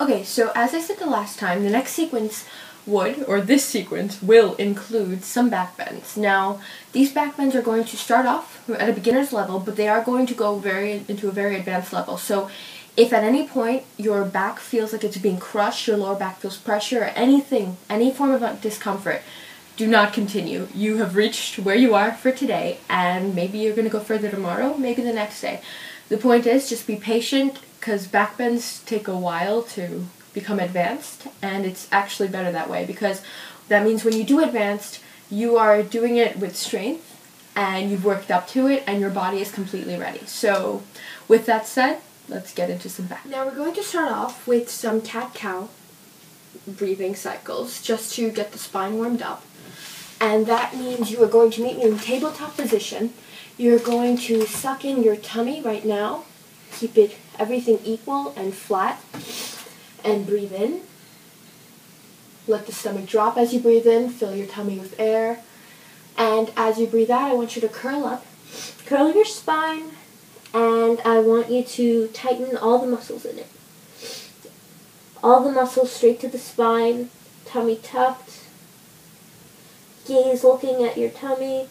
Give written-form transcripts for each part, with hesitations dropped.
Okay, so as I said the last time, the next sequence this sequence will include some back bends. Now, these back bends are going to start off at a beginner's level, but they are going to go into a very advanced level. So if at any point your back feels like it's being crushed, your lower back feels pressure, or anything, any form of discomfort, do not continue. You have reached where you are for today, and maybe you're going to go further tomorrow, maybe the next day. The point is, just be patient, because back bends take a while to become advanced, and it's actually better that way, because that means when you do advanced, you are doing it with strength, and you've worked up to it, and your body is completely ready. So, with that said, let's get into some back. Now we're going to start off with some cat-cow breathing cycles, just to get the spine warmed up. And that means you are going to meet me in tabletop position. You're going to suck in your tummy right now. Keep everything equal and flat. And breathe in. Let the stomach drop as you breathe in. Fill your tummy with air. And as you breathe out, I want you to curl up. Curl your spine. And I want you to tighten all the muscles in it. All the muscles straight to the spine. Tummy tucked. Gaze looking at your tummy,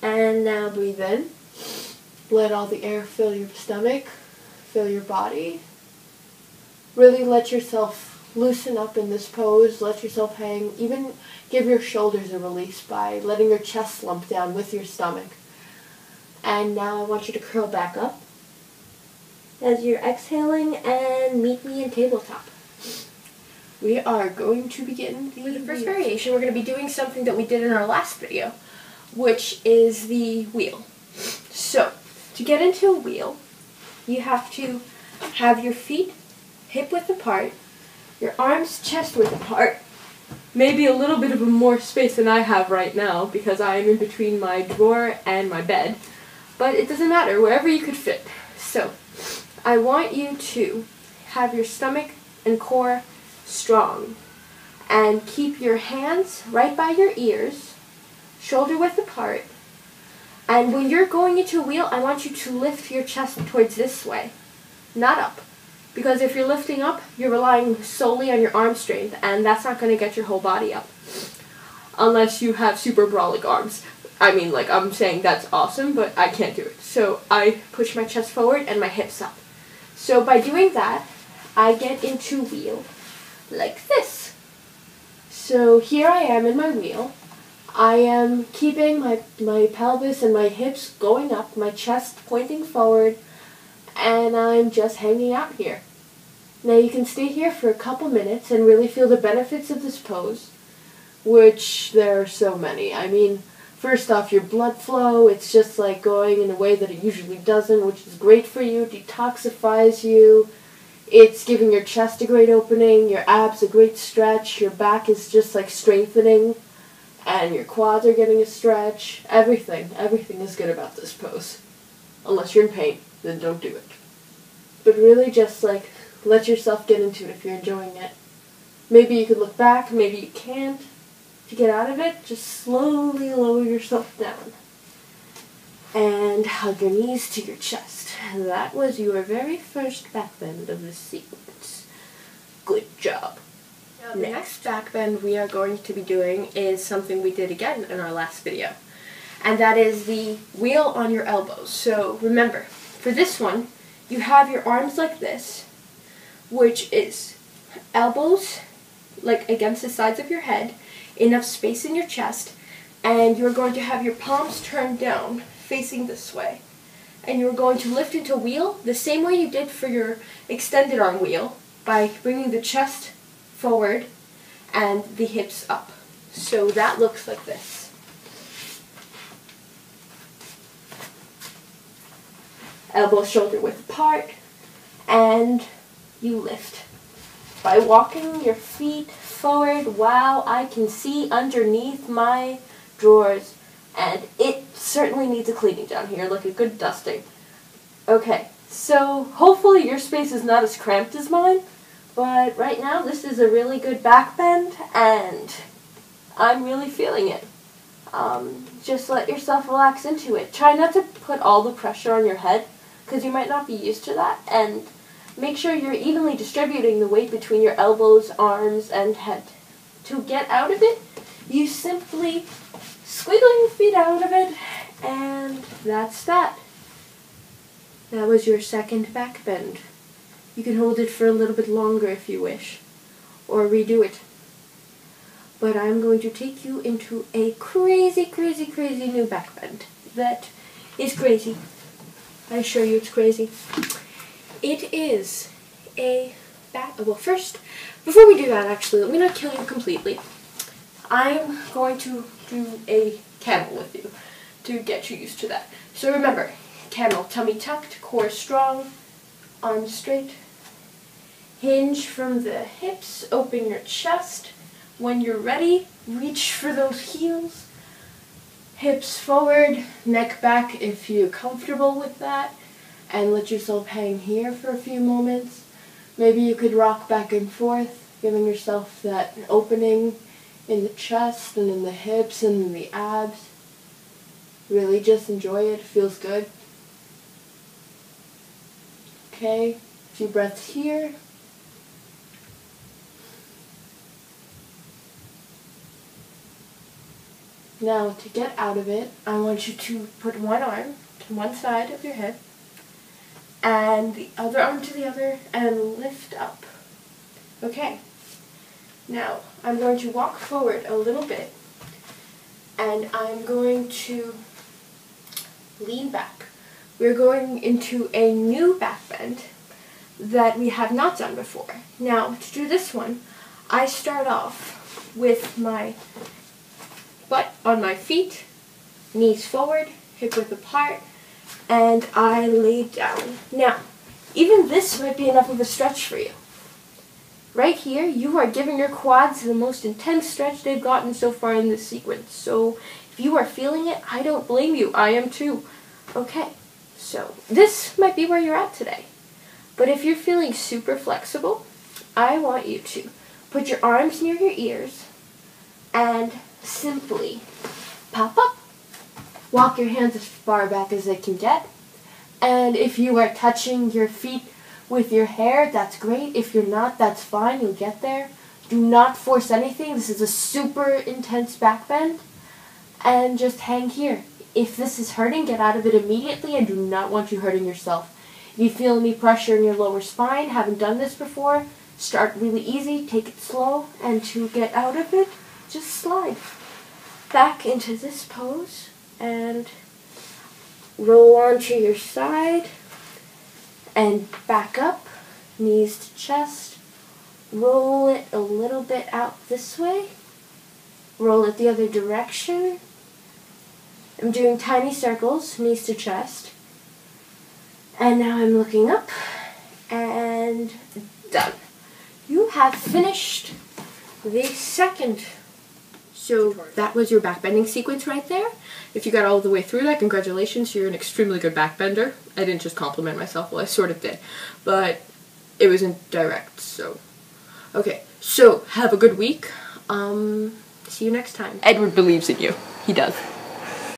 and now breathe in. Let all the air fill your stomach, fill your body. Really let yourself loosen up in this pose, let yourself hang, even give your shoulders a release by letting your chest slump down with your stomach. And now I want you to curl back up as you're exhaling, and meet me in tabletop. We are going to begin with the first variation. We're going to be doing something that we did in our last video, which is the wheel. So, to get into a wheel, you have to have your feet hip-width apart, your arms chest-width apart, maybe a little bit of more space than I have right now because I am in between my drawer and my bed, but it doesn't matter, wherever you could fit. So, I want you to have your stomach and core strong, and keep your hands right by your ears, shoulder width apart, and when you're going into a wheel, I want you to lift your chest towards this way, not up, because if you're lifting up, you're relying solely on your arm strength, and that's not going to get your whole body up, unless you have super brolic arms. I mean, like, I'm saying that's awesome, but I can't do it. So I push my chest forward and my hips up. So by doing that, I get into wheel like this. So here I am in my wheel. I am keeping my pelvis and my hips going up, my chest pointing forward, and I'm just hanging out here. Now you can stay here for a couple minutes and really feel the benefits of this pose, which there are so many. I mean, first off, your blood flow, it's just like going in a way that it usually doesn't, which is great for you, detoxifies you. It's giving your chest a great opening, your abs a great stretch, your back is just like strengthening, and your quads are getting a stretch. Everything is good about this pose. Unless you're in pain, then don't do it. But really just like, let yourself get into it if you're enjoying it. Maybe you could look back, maybe you can't. To get out of it, just slowly lower yourself down. And hug your knees to your chest. That was your very first back bend of this sequence. Good job. Now, the next back bend we are going to be doing is something we did again in our last video. And that is the wheel on your elbows. So remember, for this one, you have your arms like this, which is elbows like against the sides of your head, enough space in your chest, and you're going to have your palms turned down, facing this way. And you're going to lift into wheel the same way you did for your extended arm wheel, by bringing the chest forward and the hips up. So that looks like this. Elbows shoulder width apart, and you lift. By walking your feet forward, wow, I can see underneath my drawers, and it certainly needs a cleaning down here, like a good dusting. Okay, so hopefully your space is not as cramped as mine, but right now this is a really good back bend, and I'm really feeling it. Just let yourself relax into it. Try not to put all the pressure on your head, because you might not be used to that, and make sure you're evenly distributing the weight between your elbows, arms, and head. To get out of it, you simply squiggle your feet out of it, and that's that. That was your second back bend. You can hold it for a little bit longer if you wish, or redo it. But I'm going to take you into a crazy, crazy, crazy new back bend that is crazy. I assure you it's crazy. It is a well, first, before we do that, actually, let me not kill you completely. I'm going to do a camel with you to get you used to that. So remember, camel, tummy tucked, core strong, arms straight. Hinge from the hips, open your chest. When you're ready, reach for those heels. Hips forward, neck back if you're comfortable with that. And let yourself hang here for a few moments. Maybe you could rock back and forth, giving yourself that opening in the chest and in the hips and in the abs. Really just enjoy it. It feels good. Okay, a few breaths here. Now, to get out of it, I want you to put one arm to one side of your head and the other arm to the other and lift up. Okay. Now, I'm going to walk forward a little bit and I'm going to lean back. We're going into a new back bend that we have not done before. Now, to do this one, I start off with my butt on my feet, knees forward, hip width apart, and I lay down. Now, even this might be enough of a stretch for you. Right here, you are giving your quads the most intense stretch they've gotten so far in this sequence. So, if you are feeling it, I don't blame you. I am too. Okay, so this might be where you're at today. But if you're feeling super flexible, I want you to put your arms near your ears and simply pop up. Walk your hands as far back as they can get. And if you are touching your feet with your hair, that's great. If you're not, that's fine. You'll get there. Do not force anything. This is a super intense back bend. And just hang here. If this is hurting, get out of it immediately. I do not want you hurting yourself. If you feel any pressure in your lower spine, haven't done this before, start really easy, take it slow, and to get out of it, just slide back into this pose and roll onto your side and back up, knees to chest, roll it a little bit out this way, roll it the other direction. I'm doing tiny circles, knees to chest, and now I'm looking up and done. You have finished the second. So that was your backbending sequence right there. If you got all the way through that, congratulations, you're an extremely good backbender. I didn't just compliment myself, well, I sort of did, but it was indirect, so. Okay, so have a good week. See you next time. Edward believes in you. He does.